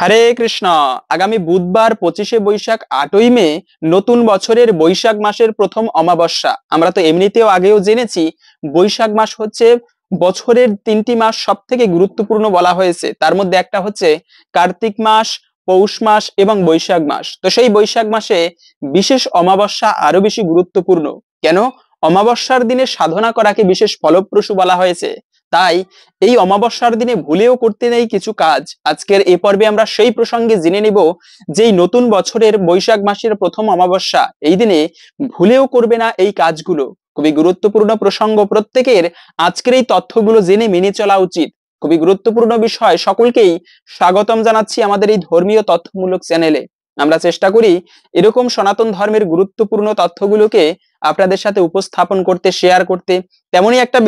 হরে কৃষ্ণ। আগামী বুধবার 25শে বৈশাখ 8ই মে নতুন বছরের বৈশাখ মাসের প্রথম অমাবস্যা। আমরা তো এমনিতেও আগেও জেনেছি বৈশাখ মাস হচ্ছে বছরের 3টি মাস সব থেকে গুরুত্বপূর্ণ বলা হয়েছে। তার মধ্যে একটা হচ্ছে কার্তিক মাস, পৌষ মাস এবং বৈশাখ মাস। তো সেই বৈশাখ মাসে বিশেষ অমাবস্যা আরো বেশি গুরুত্বপূর্ণ। কেন? অমাবস্যার দিনে সাধনা করাকে বিশেষ ফলপ্রসূ বলা হয়েছে। তাই এই অমাবস্যার দিনে ভুলেও করতে নেই কিছু কাজ। আজকের এই পর্বে আমরা সেই প্রসঙ্গে জেনে নিব যে নতুন বছরের বৈশাখ মাসের প্রথম অমাবস্যা, এই দিনে ভুলেও করবে না এই কাজগুলো। খুবই গুরুত্বপূর্ণ প্রসঙ্গ, প্রত্যেকের আজকের এই তথ্যগুলো জেনে মেনে চলা উচিত। খুবই গুরুত্বপূর্ণ বিষয়। সকলকেই স্বাগতম জানাচ্ছি আমাদের এই ধর্মীয় তথ্যমূলক চ্যানেলে। আমরা চেষ্টা করি এরকম সনাতন ধর্মের গুরুত্বপূর্ণ তথ্যগুলোকে আপনাদের সাথে উপস্থাপন করতে, শেয়ার করতে। তেমনই একটা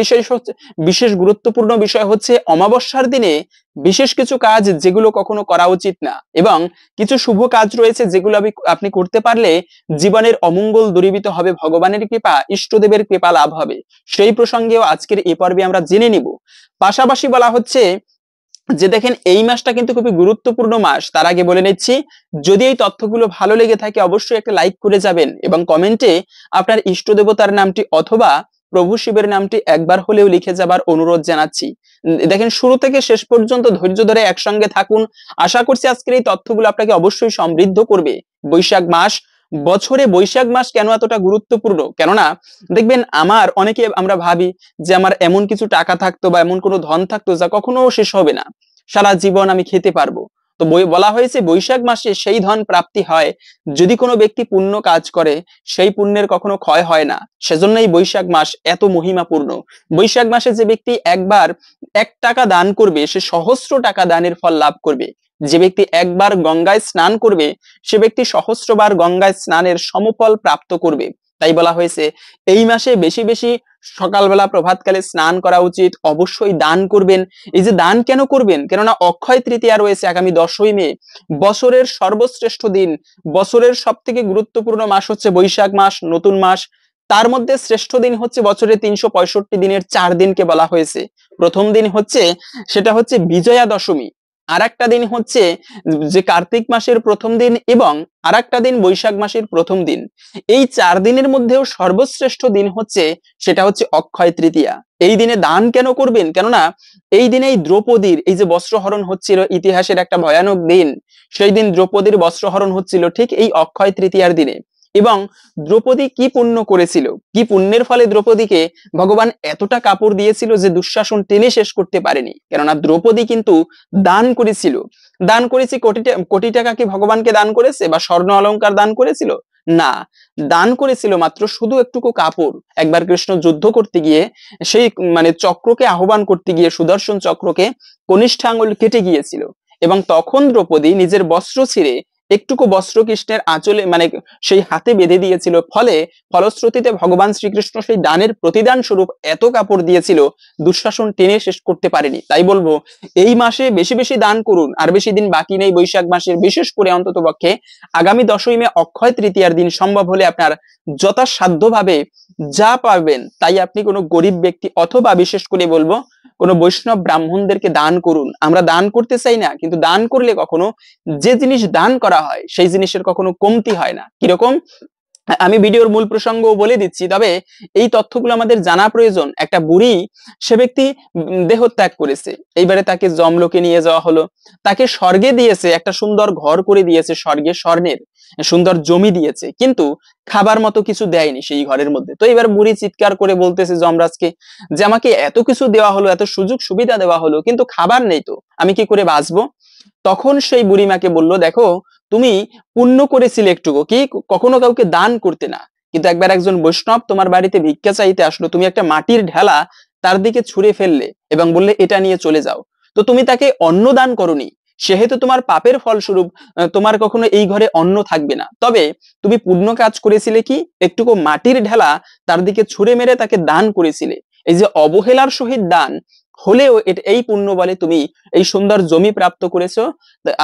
বিশেষ গুরুত্বপূর্ণ বিষয় হচ্ছে অমাবস্যার দিনে বিশেষ কিছু কাজ যেগুলো কখনো করা উচিত না, এবং কিছু শুভ কাজ রয়েছে যেগুলো আপনি করতে পারলে জীবনের অমঙ্গল দূরীভূত হবে, ভগবানের কৃপা, ইষ্টদেবের কৃপা লাভ হবে। সেই প্রসঙ্গেও আজকের এই পর্বে আমরা জেনে নিব। পাশাপাশি বলা হচ্ছে যে দেখেন, এই মাসটা কিন্তু খুবই গুরুত্বপূর্ণ মাস। তার আগে বলে নিচ্ছি, যদি এই তথ্যগুলো ভালো লেগে থাকে অবশ্যই একটা লাইক করে যাবেন এবং কমেন্টে আপনার ইষ্ট দেবতার নামটি অথবা প্রভু শিবের নামটি একবার হলেও লিখে যাবার অনুরোধ জানাচ্ছি। দেখেন, শুরু থেকে শেষ পর্যন্ত ধৈর্য ধরে একসঙ্গে থাকুন। আশা করছি আজকের এই তথ্যগুলো আপনাকে অবশ্যই সমৃদ্ধ করবে। বৈশাখ মাস, বছরে বৈশাখ মাস কেন এতটা গুরুত্বপূর্ণ? কেননা দেখবেন, আমরা ভাবি যে আমার এমন কিছু টাকা থাকতো বা এমন কোনো ধন থাকতো যা কখনো শেষ হবে না, সারা জীবন আমি খেতে পারবো। তো বলা হয়েছে বৈশাখ মাসে সেই ধন প্রাপ্তি হয় যদি কোনো ব্যক্তি পুণ্য কাজ করে, সেই পুণ্যের কখনো ক্ষয় হয় না। সেজন্যই বৈশাখ মাস এত মহিমাপূর্ণ। বৈশাখ মাসে যে ব্যক্তি একবার 1 টাকা দান করবে সে সহস্র টাকা দানের ফল লাভ করবে। যে ব্যক্তি একবার গঙ্গায় স্নান করবে সে ব্যক্তি সহস্রবার গঙ্গায় স্নানের সমফল প্রাপ্ত করবে। তাই বলা হয়েছে এই মাসে বেশি বেশি সকালবেলা প্রভাতকালে স্নান করা উচিত। অবশ্যই দান করবেন। এই যে দান কেন করবেন? কেননা অক্ষয় তৃতীয়া রয়েছে আগামী 10ই মে। বছরের সর্বশ্রেষ্ঠ দিন, বছরের সব থেকে গুরুত্বপূর্ণ মাস হচ্ছে বৈশাখ মাস, নতুন মাস। তার মধ্যে শ্রেষ্ঠ দিন হচ্ছে বছরের 365 দিনের 4 দিনকে বলা হয়েছে। প্রথম দিন হচ্ছে, সেটা হচ্ছে বিজয়া দশমী। আর একটা দিন হচ্ছে যে কার্তিক মাসের প্রথম দিন, এবং আর একটা দিন বৈশাখ মাসের প্রথম দিন। এই 4 দিনের মধ্যেও সর্বশ্রেষ্ঠ দিন হচ্ছে, সেটা হচ্ছে অক্ষয় তৃতীয়া। এই দিনে দান কেন করবেন? কেননা এই দিনেই দ্রৌপদীর এই যে বস্ত্রহরণ হচ্ছিল, ইতিহাসের একটা ভয়ানক দিন। সেই দিন দ্রৌপদীর বস্ত্রহরণ হচ্ছিল ঠিক এই অক্ষয় তৃতীয়ার দিনে। এবং দ্রৌপদী কি পুণ্য করেছিল, কি পুণ্যের ফলে দ্রৌপদীকে ভগবান এতটা কাপড় দিয়েছিল যে দুঃশাসন টেনে শেষ করতে পারেনি। কেননা দ্রৌপদী কিন্তু দান করেছিল। দান করেছি কোটি টাকা কি ভগবানকে দান করেছে বা স্বর্ণ অলংকার দান করেছিল? না, দান করেছিল মাত্র শুধু একটুকু কাপড়। একবার কৃষ্ণ যুদ্ধ করতে গিয়ে সেই চক্রকে আহ্বান করতে গিয়ে সুদর্শন চক্রকে কনিষ্ঠ আঙ্গুল কেটে গিয়েছিল, এবং তখন দ্রৌপদী নিজের বস্ত্র ছিঁড়ে একটুকু বস্ত্র কৃষ্ণের আঁচলে সেই হাতে বেঁধে দিয়েছিল। ফলশ্রুতিতে ভগবান শ্রীকৃষ্ণ সেই দানের প্রতিদান স্বরূপ এত কাপড় দিয়েছিল, দুঃশাসন টেনে শেষ করতে পারেনি। তাই বলবো এই মাসে বেশি বেশি দান করুন। আর বেশি দিন বাকি নেই বৈশাখ মাসের, বিশেষ করে অন্তত পক্ষে আগামী 10ই মে অক্ষয় তৃতীয়ার দিন সম্ভব হলে আপনার যথাসাধ্য ভাবে যা পারবেন তাই আপনি কোনো গরিব ব্যক্তি অথবা বিশেষ করে বলবো কোনো বৈষ্ণব ব্রাহ্মণদেরকে দান করুন। আমরা দান করতে চাই না, কিন্তু দান করলে কখনো যে জিনিস দান করা হয় সেই জিনিসের কখনো কমতি হয় না। কিরকম? আমি ভিডিওর মূল প্রসঙ্গ বলে দিচ্ছি, তবে এই তথ্যগুলো আমাদের জানা প্রয়োজন। একটা বুড়ি, সে ব্যক্তি দেহত্যাগ করেছে। এইবারে তাকে যমলোকে নিয়ে যাওয়া হলো। তাকে স্বর্গে দিয়েছে, একটা সুন্দর ঘর করে দিয়েছে স্বর্গে, স্বর্ণের সুন্দর জমি দিয়েছে, কিন্তু খাবার মতো কিছু দেয়নি সেই ঘরের মধ্যে। তো এবার বুড়ি চিৎকার করে বলতেছে যমরাজকে যে আমাকে এত কিছু দেওয়া হলো, এত সুযোগ সুবিধা দেওয়া হলো, কিন্তু খাবার নেই, তো আমি কি করে বাঁচবো? তখন সেই বুড়িমাকে বলল, দেখো তুমি পুণ্য করেছিলে একটুকু, কি কখনো কাউকে দান করতে না, কিন্তু একবার একজন বৈষ্ণব তোমার বাড়িতে ভিক্ষা চাইতে আসলো, তুমি একটা মাটির ঢেলা তার দিকে ছুঁড়ে ফেললে এবং বললে এটা নিয়ে চলে যাও। তো তুমি তাকে অন্ন দান করনি, সেহেতু তোমার পাপের ফলস্বরূপ তোমার কখনো এই ঘরে অন্ন থাকবে না। তবে তুমি পুণ্য কাজ করেছিলে কি, একটুকু মাটির ঢেলা তার দিকে ছুঁড়ে মেরে তাকে দান করেছিলে। এই যে অবহেলার সহিত দান হলেও এই পুণ্য বলে তুমি এই সুন্দর জমি প্রাপ্ত করেছো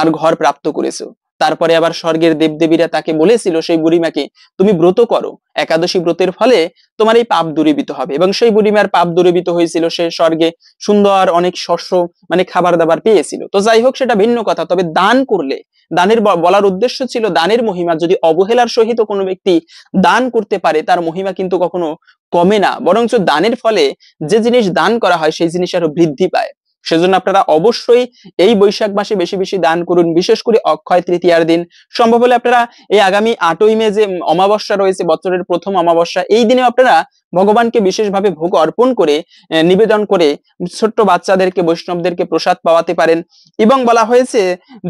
আর ঘর প্রাপ্ত করেছো। তারপরে আবার স্বর্গের দেবদেবীরা তাকে বলেছিল, সেই বুড়িমাকে, তুমি ব্রত করো, একাদশী ব্রতের ফলে তোমার এই পাপ দূরীভূত হবে। এবং সেই বুড়িমার পাপ দূরীভূত হয়েছিল, সে স্বর্গে সুন্দর অনেক শস্য মানে খাবার দাবার পেয়েছিল। তো যাই হোক, সেটা ভিন্ন কথা। তবে দান করলে, দানের বলার উদ্দেশ্য ছিল দানের মহিমা, যদি অবহেলার সহিত কোনো ব্যক্তি দান করতে পারে তার মহিমা কিন্তু কখনো কমে না, বরঞ্চ দানের ফলে যে জিনিস দান করা হয় সেই জিনিস আরো বৃদ্ধি পায়। সেজন্য আপনারা অবশ্যই এই বৈশাখ মাসে বেশি বেশি দান করুন, বিশেষ করে অক্ষয় তৃতীয়ার দিন। সম্ভব হলে আপনারা এই আগামী 8ই মে যে অমাবস্যা রয়েছে, বছরের প্রথম অমাবস্যা, এই দিনে আপনারা ভগবানকে বিশেষভাবে ভোগ অর্পণ করে নিবেদন করে ছোট্ট বাচ্চাদেরকে, বৈষ্ণবদেরকে প্রসাদ পাওয়াতে পারেন। এবং বলা হয়েছে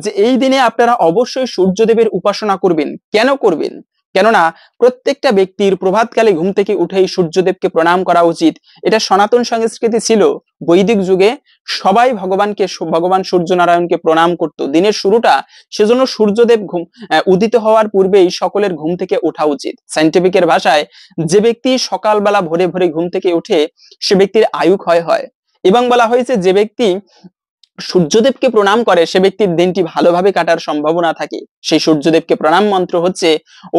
যে এই দিনে আপনারা অবশ্যই সূর্যদেবের উপাসনা করবেন। কেন করবেন? কেননা প্রত্যেকটা ব্যক্তির প্রভাতকালে ঘুম থেকে উঠেই সূর্যদেবকে প্রণাম করা উচিত। এটা সনাতন সংস্কৃতি ছিল। বৈদিক যুগে সবাই ভগবান সূর্যনারায়ণকে প্রণাম করত দিনের শুরুটা। সেজন্য সূর্যদেব উদিত হওয়ার পূর্বেই সকলের ঘুম থেকে ওঠা উচিত। সায়েন্টিফিকের ভাষায় যে ব্যক্তি সকালবেলা ভোরে ভোরে ঘুম থেকে উঠে, সে ব্যক্তির আয়ু ক্ষয় হয়। এবং বলা হয়েছে যে ব্যক্তি সূর্যদেবকে প্রণাম করে সে ব্যক্তির দিনটি ভালোভাবে কাটার সম্ভাবনা থাকে। সেই সূর্যদেবকে প্রণাম মন্ত্র হচ্ছে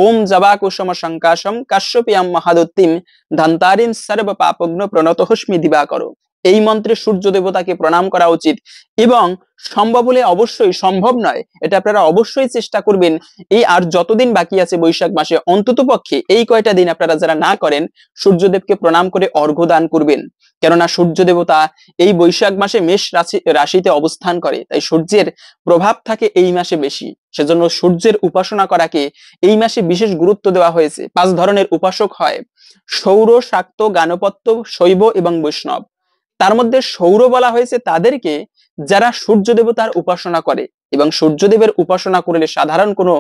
ওম জবা কুসুম সংকাশম কাশ্যপিয়াম মহাদত্তিম ধন্তারিম সর্ব পাপগ্ন প্রণতহস্মি দিবাকর। এই মন্ত্রে সূর্য দেবতাকে প্রণাম করা উচিত। এবং সম্ভব হলে, অবশ্যই সম্ভব নয়, এটা আপনারা অবশ্যই চেষ্টা করবেন, এই আর যতদিন বাকি আছে বৈশাখ মাসে, অন্তত পক্ষে এই কয়টা দিন আপনারা যারা না করেন, সূর্যদেবকে প্রণাম করে অর্ঘ্য দান করবেন। কেননা সূর্য দেবতা এই বৈশাখ মাসে মেষ রাশিতে অবস্থান করে, তাই সূর্যের প্রভাব থাকে এই মাসে বেশি। সেজন্য সূর্যের উপাসনা করাকে এই মাসে বিশেষ গুরুত্ব দেওয়া হয়েছে। 5 ধরনের উপাসক হয়: সৌর, শাক্ত, গাণপত্য, শৈব এবং বৈষ্ণব। তার মধ্যে সৌর বলা হয়েছে তাদেরকে যারা সূর্য দেবতার উপাসনা করে। এবং সূর্যদেবের উপাসনা করলে সাধারণ কোনো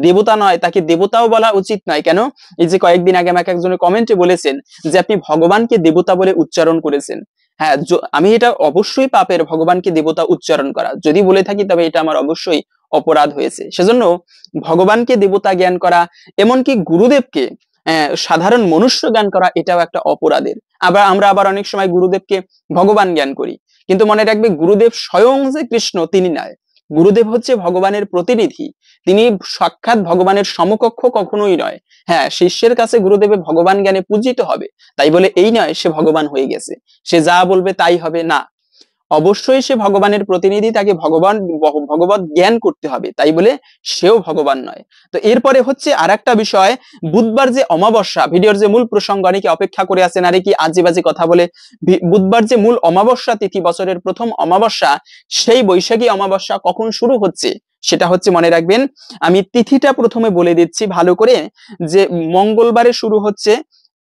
দেবতা নয়, তাকে দেবতাও বলা উচিত নয়। কেন? এই যে কয়েকদিন আগে আমাকে একজনের কমেন্টে বলেছেন যে আপনি ভগবানকে দেবতা বলে উচ্চারণ করেছেন। হ্যাঁ, আমি এটা অবশ্যই পাপের, ভগবানকে দেবতা উচ্চারণ করা। যদি বলে থাকি তবে এটা আমার অবশ্যই অপরাধ হয়েছে। সেজন্য ভগবানকে দেবতা জ্ঞান করা, এমনকি গুরুদেবকে সাধারণ মনুষ্য জ্ঞান করা, এটাও একটা অপরাধের। আমরা আবার অনেক সময় গুরুদেবকে ভগবান জ্ঞান করি, কিন্তু মনে রাখবে গুরুদেব স্বয়ং যে কৃষ্ণ তিনি নয়। গুরুদেব হচ্ছে ভগবানের প্রতিনিধি, তিনি সাক্ষাৎ ভগবানের সমকক্ষ কখনোই নয়। হ্যাঁ, শিষ্যের কাছে গুরুদেবে ভগবান জ্ঞানে পূজিত হবে, তাই বলে এই নয় সে ভগবান হয়ে গেছে, সে যা বলবে তাই হবে না। অবশ্যই সে ভগবানের প্রতিনিধি, তাকে ভগবত জ্ঞান করতে হবে, তাই বলে সেও ভগবান নয়। তো এরপরে হচ্ছে আর একটা বিষয়, বুধবার যে অমাবস্যা, ভিডিওর যে মূল প্রসঙ্গ, অনেকে অপেক্ষা করে আছেন আরে কি আজে বাজে কথা বলে। বুধবার যে মূল অমাবস্যা তিথি, বছরের প্রথম অমাবস্যা, সেই বৈশাখী অমাবস্যা কখন শুরু হচ্ছে সেটা হচ্ছে, মনে রাখবেন, আমি তিথিটা প্রথমে বলে দিচ্ছি ভালো করে, যে মঙ্গলবারে শুরু হচ্ছে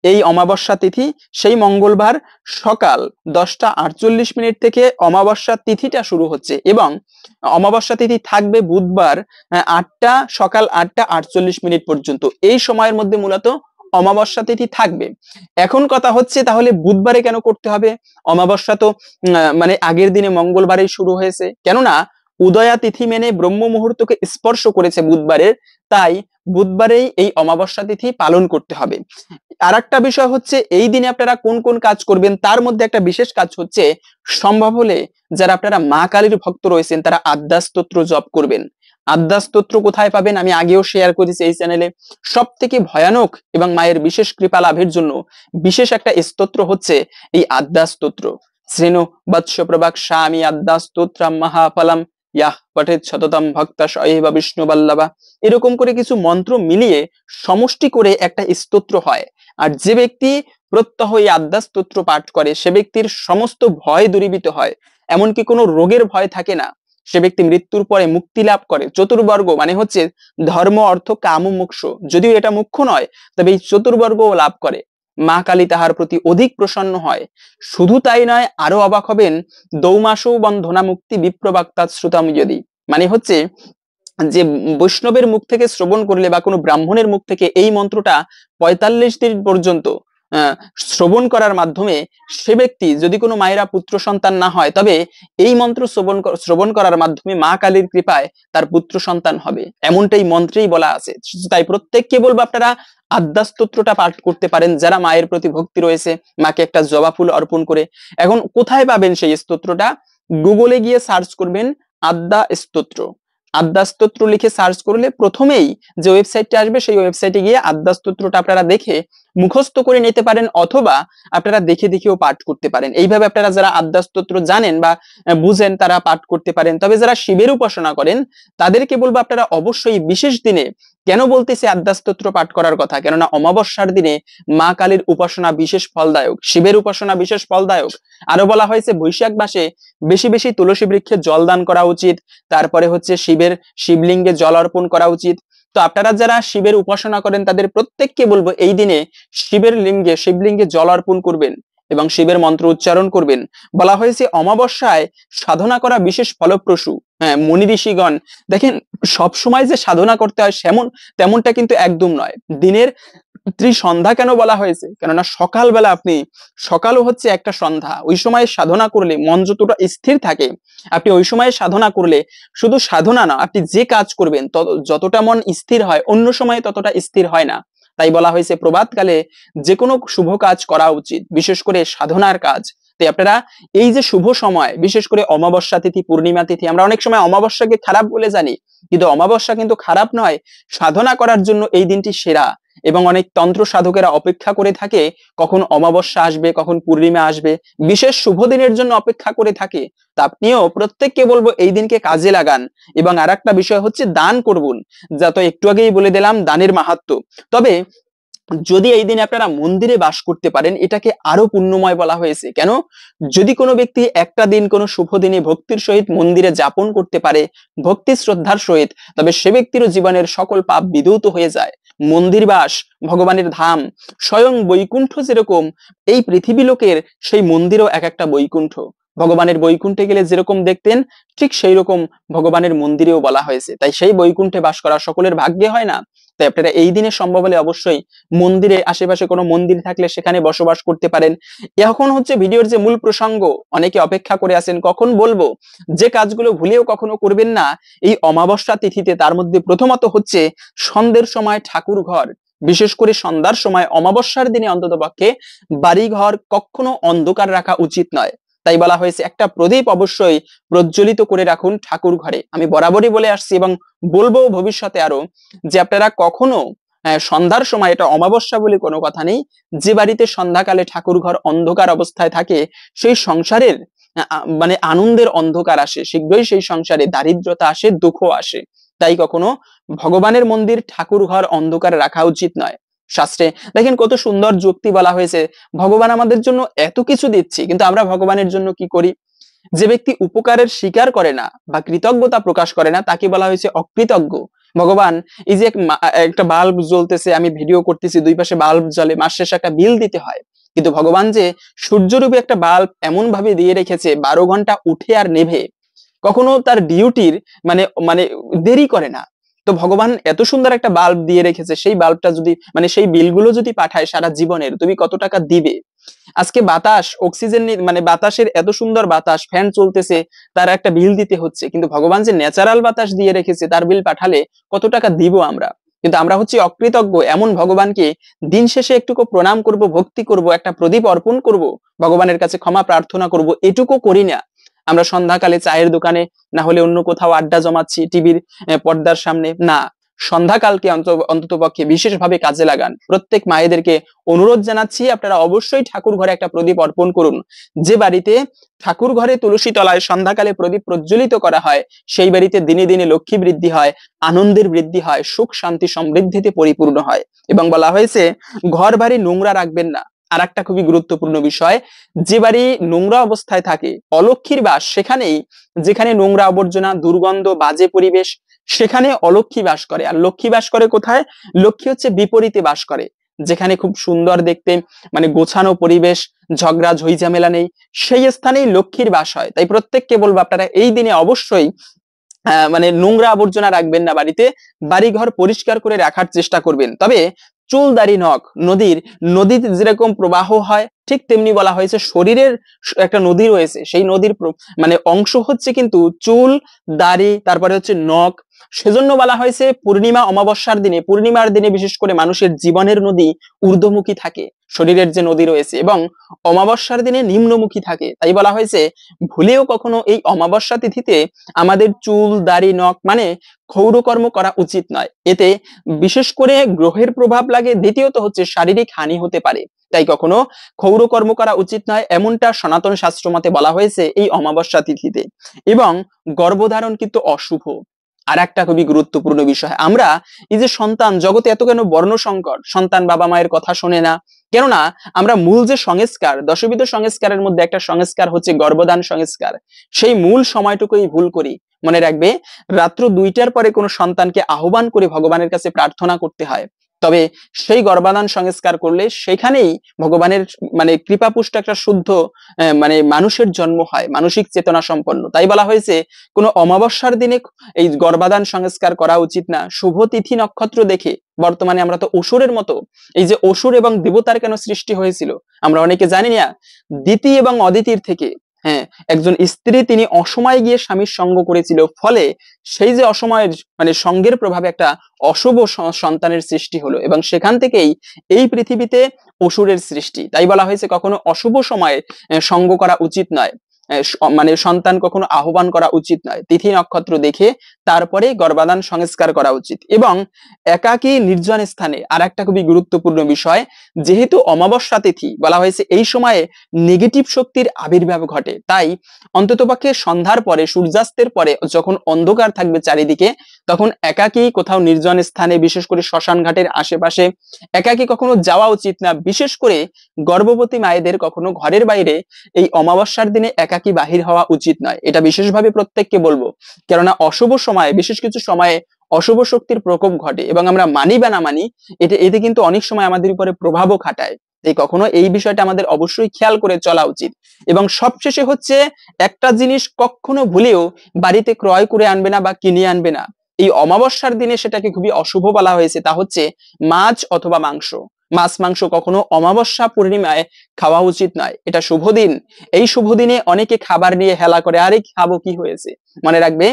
এই অমাবস্যা তিথি। সেই মঙ্গলবার সকাল 10:48 থেকে অমাবস্যা তিথিটা শুরু হচ্ছে। এবং অমাবস্যা তিথি থাকবে বুধবার সকাল 8:48 পর্যন্ত। এই সময়ের মধ্যে মূলত অমাবস্যা তিথি থাকবে। এখন কথা হচ্ছে, তাহলে বুধবারে কেন করতে হবে? অমাবস্যা তো মানে আগের দিনে মঙ্গলবারেই শুরু হয়েছে। কেননা উদয়া তিথি মেনে ব্রহ্ম মুহূর্তকে স্পর্শ করেছে বুধবারের, তাই বুধবারেই এই অমাবস্যা তিথি পালন করতে হবে। আর একটা বিষয় হচ্ছে, এই দিনে আপনারা কোন কোন কাজ করবেন, তার মধ্যে একটা বিশেষ কাজ হচ্ছে, সম্ভব হলে যারা আপনারা মা কালীর ভক্ত রয়েছেন তারা আদ্যা স্তোত্র জপ করবেন। আদ্যা স্তোত্র কোথায় পাবেন আমি আগেও শেয়ার করেছি এই চ্যানেলে। সব থেকে ভয়ানক এবং মায়ের বিশেষ কৃপা লাভের জন্য বিশেষ একটা স্তোত্র হচ্ছে এই আদ্যা স্তোত্র। শ্রেণু বৎস প্রভাক স্বামী আদ্যা স্তোত্রাম মহাফলম ইয়াহ পঠেত সততম ভক্তা সৈব বিষ্ণু বল্লভা। এরকম করে কিছু মন্ত্র মিলিয়ে সমষ্টি করে একটা স্তোত্র হয়। আর যে ব্যক্তি প্রত্যহ এই আদ্যা স্তোত্র পাঠ করে সে ব্যক্তির সমস্ত ভয় দূরীভূত হয়, এমনকি কোনো রোগের ভয় থাকে না। সে ব্যক্তি মৃত্যুর পরে মুক্তি লাভ করে। চতুর্বর্গ মানে হচ্ছে ধর্ম, অর্থ, কাম, মোক্ষ, যদিও এটা মুখ্য নয়, তবে এই চতুর্বর্গও লাভ করে। মা কালী তাহার প্রতি অধিক প্রসন্ন হয়। শুধু তাই নয়, আরো অবাক হবেন, দৌমাসৌ বন্ধনা মুক্তি বিপ্রবাক্তা শ্রুতাম যদি, মানে হচ্ছে যে বৈষ্ণবের মুখ থেকে শ্রবণ করলে বা কোনো ব্রাহ্মণের মুখ থেকে এই মন্ত্রটা 45 দিন পর্যন্ত শ্রবণ করার মাধ্যমে সে ব্যক্তি, যদি কোনো মায়েরা পুত্র সন্তান না হয়, তবে এই মন্ত্র শ্রবণ করার মাধ্যমে মা কালীর কৃপায় তার পুত্র সন্তান হবে, এমনটাই মন্ত্রেই বলা আছে। তাই প্রত্যেককে বলবো আপনারা আদ্যা স্তোত্রটা পাঠ করতে পারেন, যারা মায়ের প্রতি ভক্তি রয়েছে, মাকে একটা জবা ফুল অর্পণ করে। এখন কোথায় পাবেন সেই স্তোত্রটা? গুগলে গিয়ে সার্চ করবেন আদ্যা স্তোত্র, আদ্যাস্তোত্র লিখে সার্চ করলে প্রথমেই যে ওয়েবসাইটটা আসবে সেই ওয়েবসাইটে গিয়ে আদ্যাস্তোত্রটা আপনারা দেখে মুখস্থ করে নিতে পারেন, অথবা আপনারা দেখে দেখেও পাঠ করতে পারেন। এইভাবে আপনারা যারা আদ্যাস্তোত্র জানেন বা বুঝেন তারা পাঠ করতে পারেন। তবে যারা শিবের উপাসনা করেন তাদেরকে বলবো আপনারা অবশ্যই বিশেষ দিনে, কেন বলতেছে আদ্যাস্তোত্র পাঠ করার কথা, কেননা অমাবস্যার দিনে মা কালীর উপাসনা বিশেষ ফলদায়ক, শিবের উপাসনা বিশেষ ফলদায়ক। আরো বলা হয়েছে বৈশাখ মাসে বেশি বেশি তুলসী বৃক্ষে জল দান করা উচিত, তারপরে হচ্ছে শিবলিঙ্গে জল অর্পণ করা উচিত। তো আপনারা যারা শিবের উপাসনা করেন তাদের প্রত্যেককে বলবো এই দিনে শিবলিঙ্গে জল অর্পণ করবেন এবং শিবের মন্ত্র উচ্চারণ করবেন। বলা হয়েছে অমাবস্যায় সাধনা করা বিশেষ ফলপ্রসূ। হ্যাঁ, মুনি ঋষিগণ দেখেন সব সময় যে সাধনা করতে হয় তেমনটা কিন্তু একদম নয়। দিনের ত্রিসন্ধ্যা কেন বলা হয়েছে, কেননা সকালবেলা সকালও হচ্ছে একটা সন্ধ্যা, ওই সময় সাধনা করলে মন যতটা স্থির থাকে, আপনি ওই সময় সাধনা করলে শুধু সাধনা না, আপনি যে কাজ করবেন যতটা মন স্থির হয় অন্য সময় ততটা স্থির হয় না। তাই বলা হয়েছে প্রভাতকালে যে কোনো শুভ কাজ করা উচিত, বিশেষ করে সাধনার কাজ। তাই আপনারা এই যে শুভ সময়, বিশেষ করে অমাবস্যা তিথি, পূর্ণিমা তিথি, আমরা অনেক সময় অমাবস্যাকে খারাপ বলে জানি, কিন্তু অমাবস্যা কিন্তু খারাপ নয়, সাধনা করার জন্য এই দিনটি সেরা। এবং অনেক তন্ত্র সাধকেরা অপেক্ষা করে থাকে কখন অমাবস্যা আসবে, কখন পূর্ণিমা আসবে, বিশেষ শুভ দিনের জন্য অপেক্ষা করে থাকে। তা আপনিও প্রত্যেককে বলবো এই দিনকে কাজে লাগান। এবং আর একটা বিষয় হচ্ছে দান করবেন, যা তো একটু আগেই বলে দিলাম দানের মাহাত্ম্য। তবে যদি এই দিনে আপনারা মন্দিরে বাস করতে পারেন এটাকে আরো পুণ্যময় বলা হয়েছে। কেন? যদি কোনো ব্যক্তি একটা দিন কোনো শুভ দিনে ভক্তির সহিত মন্দিরে যাপন করতে পারে, ভক্তি শ্রদ্ধার সহিত, তবে সে ব্যক্তিরও জীবনের সকল পাপ বিধৌত হয়ে যায়। মন্দির বাস ভগবানের ধাম, স্বয়ং বৈকুণ্ঠ যেরকম এই পৃথিবী লোকের, সেই মন্দিরও এক একটা বৈকুণ্ঠ। ভগবানের বৈকুণ্ঠে গেলে যেরকম দেখতেন ঠিক সেই রকম ভগবানের মন্দিরেও বলা হয়েছে। তাই সেই বৈকুণ্ঠে বাস করা সকলের ভাগ্যে হয় না। তাই আপনারা এই দিনে সম্ভব হলে অবশ্যই মন্দিরে, আশেপাশে কোনো মন্দির থাকলে সেখানে বসবাস করতে পারেন। এখন হচ্ছে ভিডিওর যে মূল প্রসঙ্গ, অনেকে অপেক্ষা করে আছেন কখন বলবো, যে কাজগুলো ভুলেও কখনো করবেন না এই অমাবস্যা তিথিতে। তার মধ্যে প্রথমত হচ্ছে সন্ধ্যের সময় ঠাকুর ঘর, বিশেষ করে সন্ধ্যার সময় অমাবস্যার দিনে অন্ততপক্ষে বাড়ি ঘর কখনো অন্ধকার রাখা উচিত নয়। তাই বলা হয়েছে একটা প্রদীপ অবশ্যই প্রজ্বলিত করে রাখুন ঠাকুর ঘরে। আমি বরাবরই বলে আসছি এবং বলবো ভবিষ্যতে আরো, যে আপনারা কখনো সন্ধ্যার সময়, এটা অমাবস্যা বলে কোনো কথা নেই, যে বাড়িতে সন্ধ্যাকালে ঠাকুর ঘর অন্ধকার অবস্থায় থাকে সেই সংসারের মানে আনন্দের অন্ধকার আসে, শীঘ্রই সেই সংসারে দারিদ্রতা আসে, দুঃখ আসে। তাই কখনো ভগবানের মন্দির, ঠাকুর ঘর অন্ধকার রাখা উচিত নয়। শাস্ত্রে দেখেন কত সুন্দর যুক্তি বলা হয়েছে, ভগবান আমাদের জন্য এত কিছু দিচ্ছি কিন্তু আমরা ভগবানের জন্য কি করি? যে ব্যক্তি উপকারের স্বীকার করে না বা কৃতজ্ঞতা প্রকাশ করে না তাকে বলা হয়েছে অকৃতজ্ঞ। ভগবান এই যে একটা বাল্ব জ্বলতেছে, আমি ভিডিও করতেছি, দুই পাশে বাল্ব জ্বলে, মাস শেষে একটা বিল দিতে হয়, কিন্তু ভগবান যে সূর্যরূপী একটা বাল্ব এমন ভাবে দিয়ে রেখেছে 12 ঘন্টা উঠে আর নেভে, কখনো তার ডিউটির মানে মানে দেরি করে না। তো ভগবান এত সুন্দর একটা বাল্ব দিয়ে রেখেছে, সেই বাল্বটা যদি সেই বিলগুলো যদি পাঠায় সারা জীবনের, তুমি কত টাকা দিবে? আজকে বাতাস, অক্সিজেন, বাতাসের এত সুন্দর বাতাস, ফ্যান চলতেছে, তার একটা বিল দিতে হচ্ছে, কিন্তু ভগবান যে ন্যাচারাল বাতাস দিয়ে রেখেছে তার বিল পাঠালে কত টাকা দিব আমরা? কিন্তু আমরা হচ্ছে অকৃতজ্ঞ। এমন ভগবানকে দিন শেষে একটুকু প্রণাম করব, ভক্তি করব, একটা প্রদীপ অর্পণ করব, ভগবানের কাছে ক্ষমা প্রার্থনা করব, এটুকু করি না। আমরা সন্ধ্যাকালে চায়ের দোকানে না হলে অন্য কোথাও আড্ডা জমাচ্ছি টিভির পর্দার সামনে, না। সন্ধ্যাকালকে অন্তত পক্ষে বিশেষভাবে কাজে লাগান। প্রত্যেক মায়েদেরকে অনুরোধ জানাচ্ছি আপনারা অবশ্যই ঠাকুর ঘরে একটা প্রদীপ অর্পণ করুন। যে বাড়িতে ঠাকুর ঘরে তুলসী তলায় সন্ধ্যাকালে প্রদীপ প্রজ্বলিত করা হয় সেই বাড়িতে দিনে দিনে লক্ষ্মী বৃদ্ধি হয়, আনন্দের বৃদ্ধি হয়, সুখ শান্তি সমৃদ্ধিতে পরিপূর্ণ হয়। এবং বলা হয়েছে ঘর বাড়ি নোংরা রাখবেন না। আর একটা খুবই গুরুত্বপূর্ণ বিষয়, যে বাড়ি নোংরা অবস্থায় থাকে, অলক্ষ্মীর বাস সেখানেই। যেখানে নোংরা আবর্জনা, দুর্গন্ধ, বাজে পরিবেশ, সেখানে অলক্ষ্মী বাস করে। আর লক্ষ্মী বাস করে কোথায়? লক্ষ্মী হচ্ছে বিপরীতে বাস করে, যেখানে খুব সুন্দর দেখতে গোছানো পরিবেশ, ঝগড়া ঝইঝামেলা নেই, সেই স্থানেই লক্ষ্মীর বাস হয়। তাই প্রত্যেককে বলবো আপনারা এই দিনে অবশ্যই নোংরা আবর্জনা রাখবেন না বাড়িতে, বাড়িঘর পরিষ্কার করে রাখার চেষ্টা করবেন। তবে চুল দাড়ি নখ নদীর যেরকম প্রবাহ হয় ঠিক তেমনি বলা হয়েছে শরীরের একটা নদী রয়েছে, সেই নদীর অংশ হচ্ছে কিন্তু চুল, দাড়ি, তারপরে হচ্ছে নখ, সেজন্য বলা হয়েছে পূর্ণিমা অমাবস্যার দিনে, পূর্ণিমার দিনে বিশেষ করে মানুষের জীবনের নদী ঊর্ধ্বমুখী থাকে, শরীরের যে নদী রয়েছে, এবং অমাবস্যার দিনে নিম্নমুখী থাকে। তাই বলা হয়েছে ভুলেও কখনো এই অমাবস্যা তিথিতে আমাদের চুল দাড়ি নখ মানে ক্ষৌরকর্ম করা উচিত নয়। এতে বিশেষ করে গ্রহের প্রভাব লাগে, দ্বিতীয়ত হচ্ছে শারীরিক হানি হতে পারে। তাই কখনো ক্ষৌরকর্ম করা উচিত নয়, এমনটা সনাতন শাস্ত্র মতে বলা হয়েছে এই অমাবস্যা তিথিতে। এবং গর্ভধারণ কিন্তু অশুভ। আর একটা খুবই গুরুত্বপূর্ণ বিষয়, আমরা এই যে সন্তান, জগতে এত কেন বর্ণ সংকট, সন্তান বাবা মায়ের কথা শোনে না, কেননা আমরা মূল যে সংস্কার, দশবিধ সংস্কারের মধ্যে একটা সংস্কার হচ্ছে গর্ভদান সংস্কার, সেই মূল সময়টুকুই ভুল করি। মনে রাখবে, রাত্র 2টার পরে কোনো সন্তানকে আহ্বান করে ভগবানের কাছে প্রার্থনা করতে হয়, তবে সেই গর্ভদান সংস্কার করলে সেখানেই ভগবানের মানে কৃপাপুষ্ট একটা শুদ্ধ মানে মানুষের জন্ম হয়, মানসিক চেতনা সম্পন্ন। তাই বলা হয়েছে কোনো অমাবস্যার দিনে এই গর্ভদান সংস্কার করা উচিত না। শুভ তিথি নক্ষত্র দেখে, বর্তমানে আমরা তো অসুরের মতো, এই যে অসুর এবং দেবতার কেন সৃষ্টি হয়েছিল আমরা অনেকে জানি না, দিতি এবং অদিতির থেকে। হ্যাঁ, একজন স্ত্রী তিনি অসময়ে গিয়ে স্বামীর সঙ্গ করেছিল, ফলে সেই যে অসময়ের মানে সঙ্গের প্রভাবে একটা অশুভ সন্তানের সৃষ্টি হলো, এবং সেখান থেকেই এই পৃথিবীতে অসুরের সৃষ্টি। তাই বলা হয়েছে কখনো অশুভ সময়ে সঙ্গ করা উচিত নয়, মানে সন্তান কখনো আহ্বান করা উচিত নয়। তিথি নক্ষত্র দেখে তারপরে গর্ভদান সংস্কার করা উচিত। এবং একাকী নির্জন স্থানে আর একটা খুবই গুরুত্বপূর্ণ বিষয়, যেহেতু অমাবস্যা তিথি বলা হয়েছে এই সময়ে নেগেটিভ শক্তির আবির্ভাব ঘটে, তাই অন্ততপক্ষে সন্ধ্যার পরে, সূর্যাস্তের পরে যখন অন্ধকার থাকবে চারিদিকে, তখন একাকী কোথাও নির্জন স্থানে, বিশেষ করে শ্মশান ঘাটের আশেপাশে একাকী কখনো যাওয়া উচিত না। বিশেষ করে গর্ভবতী মায়েদের কখনো ঘরের বাইরে এই অমাবস্যার দিনে একাকী বাহির হওয়া উচিত নয়, এটা বিশেষভাবে প্রত্যেককে বলবো। কেননা অশুভ সময়ে, বিশেষ কিছু সময়ে অশুভ শক্তির প্রকোপ ঘটে, এবং আমরা মানি বা না মানি, এতে কিন্তু অনেক সময় আমাদের উপরে প্রভাবও খাটায়। তাই কখনো এই বিষয়টা আমাদের অবশ্যই খেয়াল করে চলা উচিত। এবং সবশেষে হচ্ছে, একটা জিনিস কখনো ভুলেও বাড়িতে ক্রয় করে আনবে না বা কিনে আনবে না। এই অমাবস্যার দিনে সেটাকে খুবই অশুভ বলা হয়েছে, তা হচ্ছে মাছ অথবা মাংস। মাছ মাংস কখনো অমাবস্যা পূর্ণিমায় খাওয়া উচিত নয়, এটা শুভ দিন। এই শুভ দিনে অনেকে খাবার নিয়ে হেলা করে, আরে খাবো কি হয়েছে। মনে রাখবে,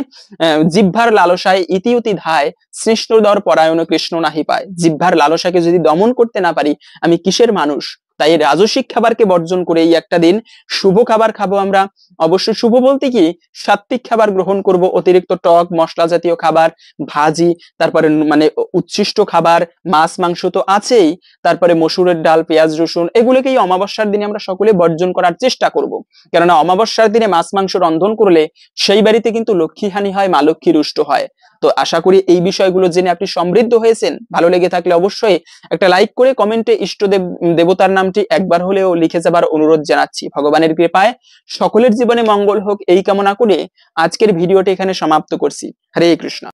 জিহ্বার লালসায় ইতি উতি ধায়, সৃষ্ণুদর পরায়ণ কৃষ্ণ নাহি পায়। জিহ্বার লালসাকে যদি দমন করতে না পারি, আমি কিসের মানুষ। তাই রাজসিক খাবারকে বর্জন করে এই একটা দিন শুভ খাবার খাবো আমরা। অবশ্যই শুভ বলতে কি, সাত্বিক খাবার গ্রহণ করব, অতিরিক্ত টক মশলা জাতীয় খাবার, ভাজি, তারপরে মানে উচ্ছিষ্ট খাবার, মাছ মাংস তো আছেই, তারপরে মসুরের ডাল, পেঁয়াজ রসুন, এগুলোকেই অমাবস্যার দিনে আমরা সকলে বর্জন করার চেষ্টা করব। কেননা অমাবস্যার দিনে মাছ মাংস রন্ধন করলে সেই বাড়িতে কিন্তু লক্ষ্মী হানি হয়, মা লক্ষ্মী রুষ্ট হয়। তো আশা করি এই বিষয়গুলো জেনে আপনি সমৃদ্ধ হয়েছেন। ভালো লেগে থাকলে অবশ্যই একটা লাইক করে কমেন্টে ইষ্টদেব দেবতার নামটি একবার হলেও লিখে যাবার অনুরোধ জানাচ্ছি। ভগবানের কৃপায় সকলের জীবনে মঙ্গল হোক এই কামনা করে আজকের ভিডিওটি এখানে সমাপ্ত করছি। হরে কৃষ্ণ।